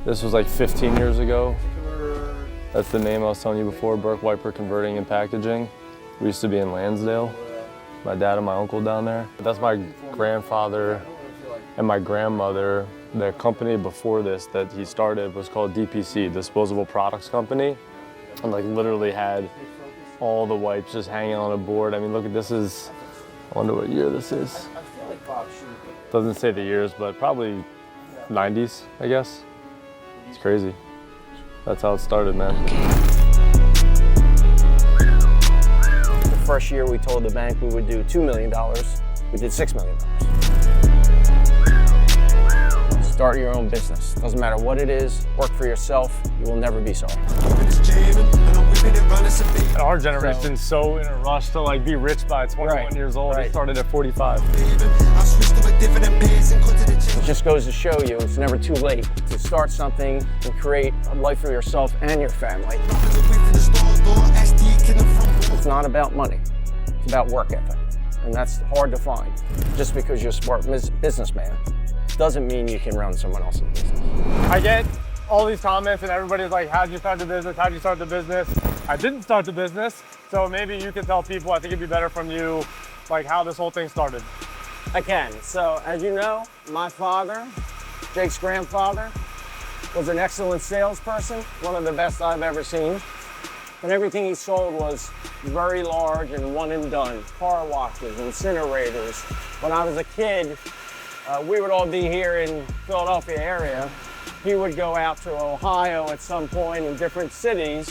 This was like 15 years ago. That's the name I was telling you before, Burke Wiper Converting and Packaging. We used to be in Lansdale. My dad and my uncle down there. That's my grandfather and my grandmother. The company before this that he started was called DPC, Disposable Products Company. And like literally had all the wipes just hanging on a board. I mean, look at this is, I wonder what year this is. Doesn't say the years, but probably 90s, I guess. It's crazy. That's how it started, man. The first year we told the bank we would do $2 million, we did $6 million. Start your own business. Doesn't matter what it is, work for yourself, you will never be sorry. And our generation's so in a rush to like be rich by 21 years old. Right. It started at 45. It just goes to show you it's never too late to start something and create a life for yourself and your family. It's not about money, it's about work ethic. And that's hard to find. Just because you're a smart businessman doesn't mean you can run someone else's business. I get all these comments and everybody's like, how'd you start the business? How'd you start the business? I didn't start the business, so maybe you can tell people, I think it'd be better from you, like how this whole thing started. I can. So as you know, my father, Jake's grandfather, was an excellent salesperson, one of the best I've ever seen. And everything he sold was very large and one and done. Car washes, incinerators. When I was a kid, we would all be here in Philadelphia area. He would go out to Ohio at some point in different cities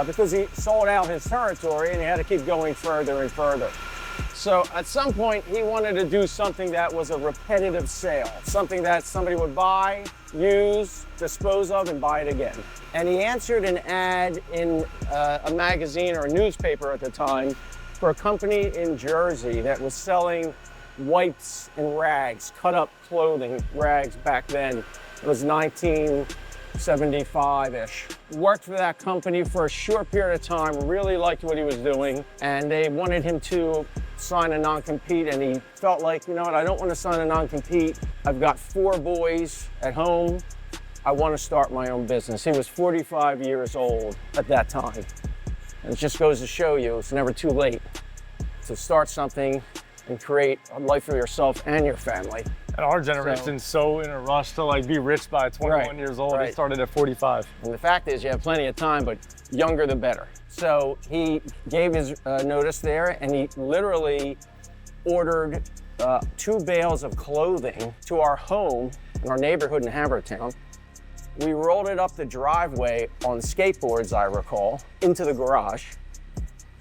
because he sold out his territory and he had to keep going further and further. So at some point he wanted to do something that was a repetitive sale, something that somebody would buy, use, dispose of, and buy it again. And he answered an ad in a magazine or a newspaper at the time for a company in Jersey that was selling wipes and rags, cut up clothing, rags back then. It was 1975-ish. Worked for that company for a short period of time, really liked what he was doing, and they wanted him to sign a non-compete, and he felt like, you know what, I don't want to sign a non-compete. I've got 4 boys at home. I want to start my own business. He was 45 years old at that time. And it just goes to show you, it's never too late to start something and create a life for yourself and your family. And our generation's so in a rush to like be rich by 21 years old. It started at 45. And the fact is you have plenty of time, but younger the better. So he gave his notice there and he literally ordered 2 bales of clothing to our home in our neighborhood in Havertown. We rolled it up the driveway on skateboards, I recall, into the garage.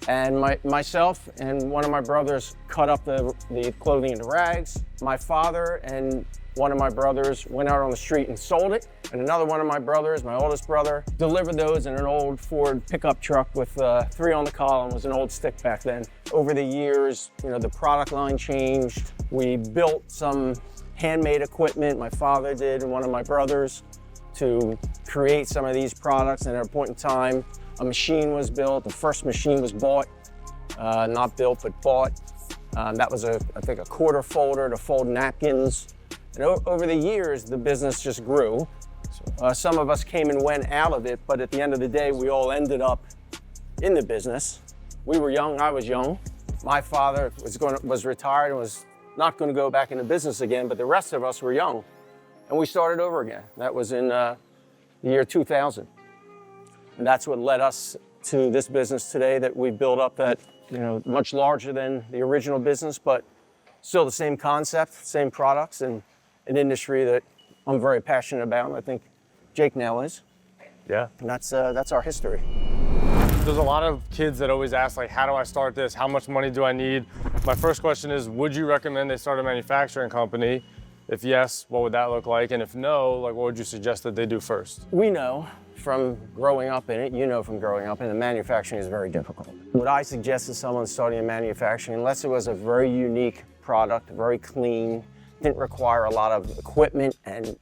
And myself and one of my brothers cut up the clothing into rags. My father and one of my brothers went out on the street and sold it. And another one of my brothers, my oldest brother, delivered those in an old Ford pickup truck with 3 on the column. It was an old stick back then. Over the years, you know, the product line changed. We built some handmade equipment, my father did and one of my brothers, to create some of these products. And at a point in time, a machine was built. The first machine was bought, not built, but bought. That was, I think, a quarter folder to fold napkins. And over the years, the business just grew. Some of us came and went out of it, but at the end of the day, we all ended up in the business. We were young, I was young. My father was retired and was not going to go back into business again, but the rest of us were young. And we started over again. That was in the year 2000. And that's what led us to this business today that we built up that, you know, much larger than the original business, but still the same concept, same products, and an industry that I'm very passionate about, and I think Jake now is. Yeah. And that's our history. There's a lot of kids that always ask, like, how do I start this? How much money do I need? My first question is, would you recommend they start a manufacturing company? If yes, what would that look like? And if no, like, what would you suggest that they do first? We know from growing up in it, you know from growing up in it, manufacturing is very difficult. What I suggest to someone starting in manufacturing, unless it was a very unique product, very clean, didn't require a lot of equipment and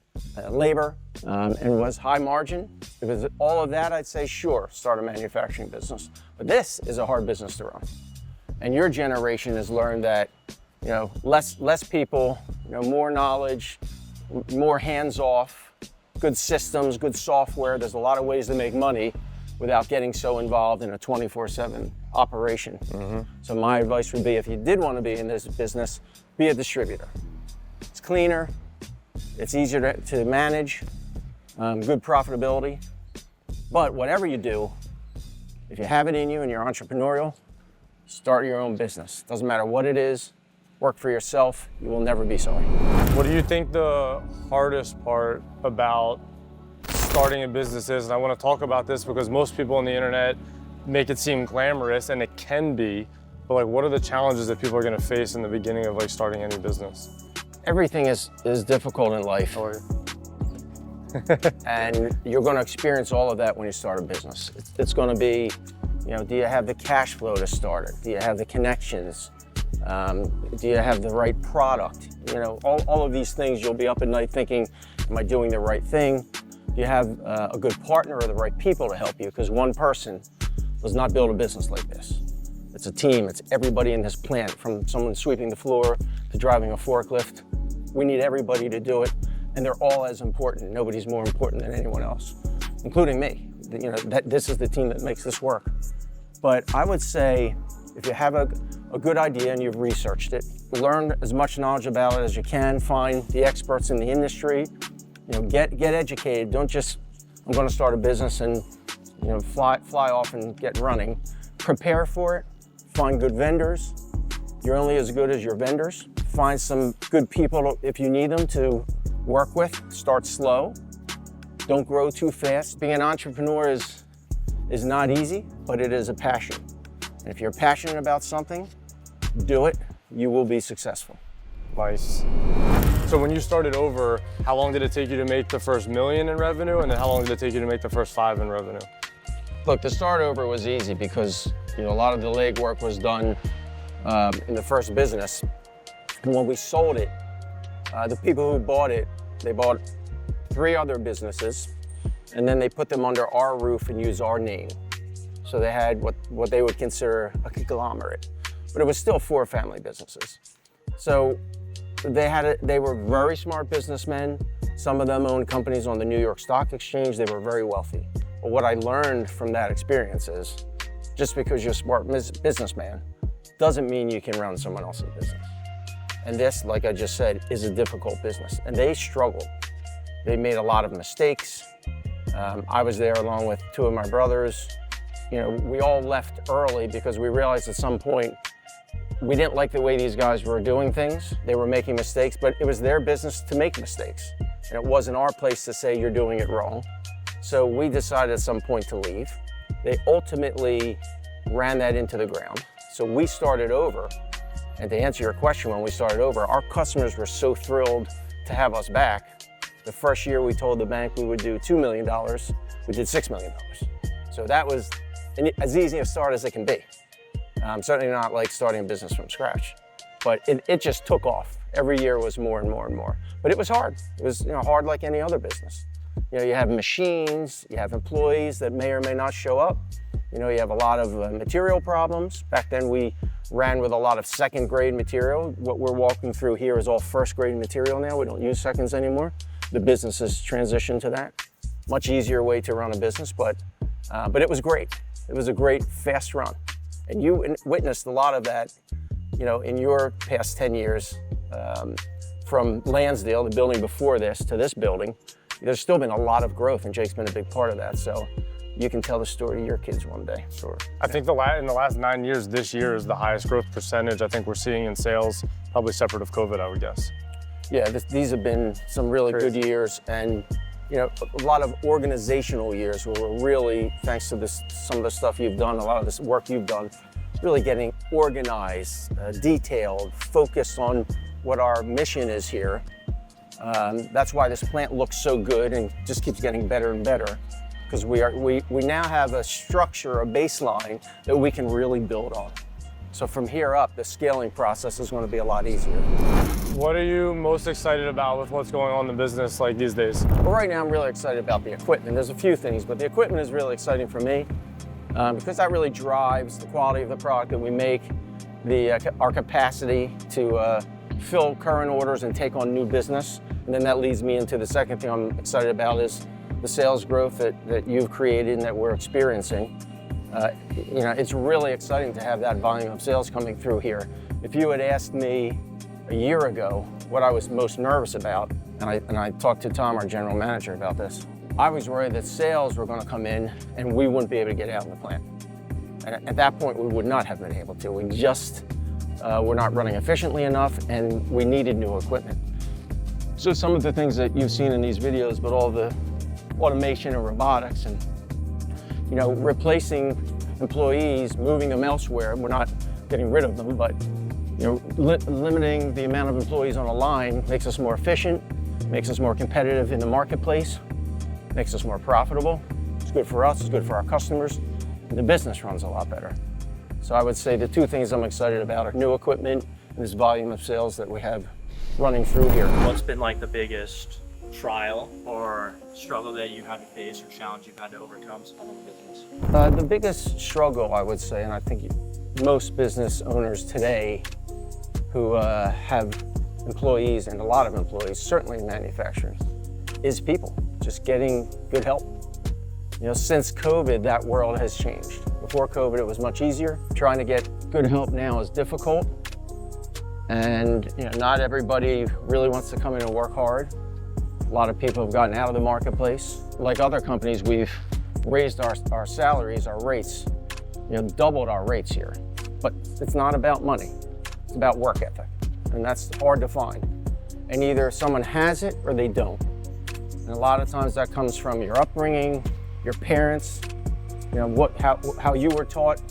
labor, and was high margin, if it was all of that, I'd say, sure, start a manufacturing business. But this is a hard business to run. And your generation has learned that, you know, less people, you know, more knowledge, more hands-off, good systems, good software. There's a lot of ways to make money without getting so involved in a 24/7 operation. So my advice would be, if you did want to be in this business, be a distributor. It's cleaner, it's easier to manage, good profitability. But whatever you do, if you have it in you and you're entrepreneurial, start your own business. Doesn't matter what it is, work for yourself, you will never be sorry. What do you think the hardest part about starting a business is? And I want to talk about this because most people on the internet make it seem glamorous, and it can be, but like, what are the challenges that people are going to face in the beginning of like starting any business? Everything is difficult in life. And you're going to experience all of that when you start a business. It's going to be, you know, do you have the cash flow to start it? Do you have the connections? Do you have the right product? You know, all of these things, you'll be up at night thinking, am I doing the right thing? Do you have a good partner or the right people to help you? Because one person does not build a business like this. It's a team. It's everybody in this plant, from someone sweeping the floor to driving a forklift. We need everybody to do it, and they're all as important. Nobody's more important than anyone else, including me. You know, this is the team that makes this work. But I would say, if you have a good idea and you've researched it, learn as much knowledge about it as you can, find the experts in the industry, you know, get educated. Don't just, I'm going to start a business and, you know, fly off and get running. Prepare for it, find good vendors. You're only as good as your vendors. Find some good people if you need them to work with. Start slow. Don't grow too fast. Being an entrepreneur is not easy, but it is a passion. And if you're passionate about something, do it. You will be successful. Nice. So when you started over, how long did it take you to make the first $1 million in revenue? And then how long did it take you to make the first $5 million in revenue? Look, the start over was easy because, you know, a lot of the legwork was done in the first business. And when we sold it, the people who bought it, they bought 3 other businesses, and then they put them under our roof and used our name. So they had what they would consider a conglomerate, but it was still 4 family businesses. So they were very smart businessmen. Some of them owned companies on the New York Stock Exchange. They were very wealthy. But what I learned from that experience is, just because you're a smart businessman doesn't mean you can run someone else's business. And this, like I just said, is a difficult business. And they struggled. They made a lot of mistakes. I was there along with 2 of my brothers. You know, we all left early because we realized at some point we didn't like the way these guys were doing things. They were making mistakes, but it was their business to make mistakes. And it wasn't our place to say you're doing it wrong. So we decided at some point to leave. They ultimately ran that into the ground. So we started over. And to answer your question, when we started over, our customers were so thrilled to have us back. The first year we told the bank we would do $2 million, we did $6 million. So that was as easy a start as it can be. Certainly not like starting a business from scratch, but it just took off. Every year was more and more and more. But it was hard. It was, you know, hard like any other business. You know, you have machines, you have employees that may or may not show up. You know, you have a lot of material problems. Back then we ran with a lot of second grade material. What we're walking through here is all first grade material now. We don't use seconds anymore. The business has transitioned to that. Much easier way to run a business, but it was great. It was a great, fast run. And you witnessed a lot of that, you know, in your past 10 years, from Lansdale, the building before this, to this building. There's still been a lot of growth, and Jake's been a big part of that. So you can tell the story to your kids one day. Sure. I think in the last 9 years, this year is the highest growth percentage I think we're seeing in sales, probably separate of COVID, I would guess. Yeah, these have been some really good years, and you know, a lot of organizational years where we're really, thanks to some of the stuff you've done, a lot of this work you've done, really getting organized, detailed, focused on what our mission is here. That's why this plant looks so good and just keeps getting better and better, because we now have a structure, a baseline that we can really build on. So from here up, the scaling process is going to be a lot easier. What are you most excited about with what's going on in the business like these days? Well, right now I'm really excited about the equipment. There's a few things, but the equipment is really exciting for me because that really drives the quality of the product that we make, our capacity to fill current orders and take on new business. And then that leads me into the second thing I'm excited about is the sales growth that you've created and that we're experiencing. You know, it's really exciting to have that volume of sales coming through here. If you had asked me a year ago what I was most nervous about, and I talked to Tom, our general manager, about this, I was worried that sales were going to come in and we wouldn't be able to get out in the plant. And at that point, we would not have been able to. We just were not running efficiently enough, and we needed new equipment. So some of the things that you've seen in these videos, but all the automation and robotics and, you know, replacing employees, moving them elsewhere. We're not getting rid of them, but, you know, limiting the amount of employees on a line makes us more efficient, makes us more competitive in the marketplace, makes us more profitable. It's good for us, it's good for our customers, and the business runs a lot better. So I would say the two things I'm excited about are new equipment and this volume of sales that we have running through here. What's been like the biggest trial or struggle that you've had to face or challenge you've had to overcome in the business? The biggest struggle, I would say, and I think most business owners today who have employees, and a lot of employees, certainly in manufacturing, is people, just getting good help. You know, since COVID, that world has changed. Before COVID, it was much easier. Trying to get good help now is difficult. And, you know, not everybody really wants to come in and work hard. A lot of people have gotten out of the marketplace. Like other companies, we've raised our salaries, our rates, you know, doubled our rates here. But it's not about money, it's about work ethic. And that's hard to find. And either someone has it or they don't. And a lot of times that comes from your upbringing, your parents, you know, how you were taught,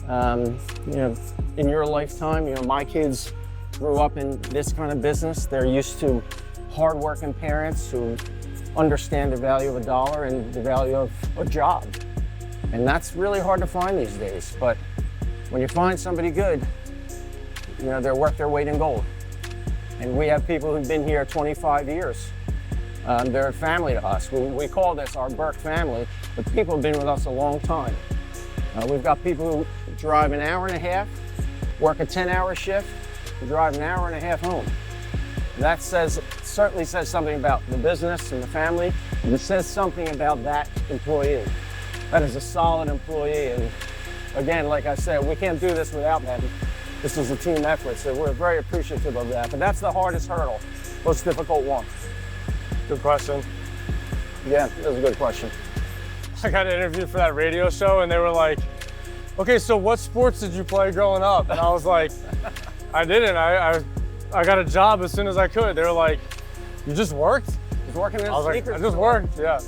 you know, in your lifetime. You know, my kids grew up in this kind of business. They're used to hardworking parents who understand the value of a dollar and the value of a job. And that's really hard to find these days. But when you find somebody good, you know, they're worth their weight in gold. And we have people who've been here 25 years. They're a family to us. We call this our Burke family, but people have been with us a long time. We've got people who drive an hour and a half, work a 10-hour shift, and drive an hour and a half home. And that certainly says something about the business and the family, and it says something about that employee. That is a solid employee, and again, like I said, we can't do this without them. This is a team effort, so we're very appreciative of that. But that's the hardest hurdle, most difficult one. Good question. Yeah, that was a good question. I got interviewed for that radio show and they were like, okay, so what sports did you play growing up? And I was like, I didn't. I got a job as soon as I could. They were like, you just worked? He's working in a sneaker store. I just worked, yeah.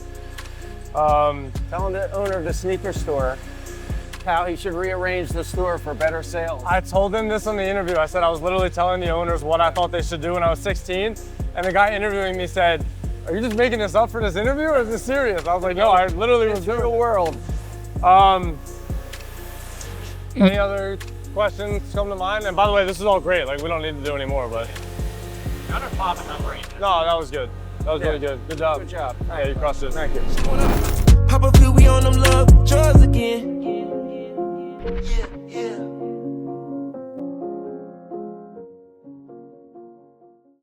Telling the owner of the sneaker store how he should rearrange the store for better sales. I told them this on the interview. I said I was literally telling the owners what I thought they should do when I was 16. And the guy interviewing me said, are you just making this up for this interview or is this serious? I was like, no, I literally was doing it. Real world. Any other questions come to mind? And by the way, this is all great. Like, we don't need to do any more, but. Not a popping up right now. No, that was good. That was really good. Good job. Good job. Yeah, you crushed it. Thank you. Papa feel we on them love drugs again. Yeah, yeah.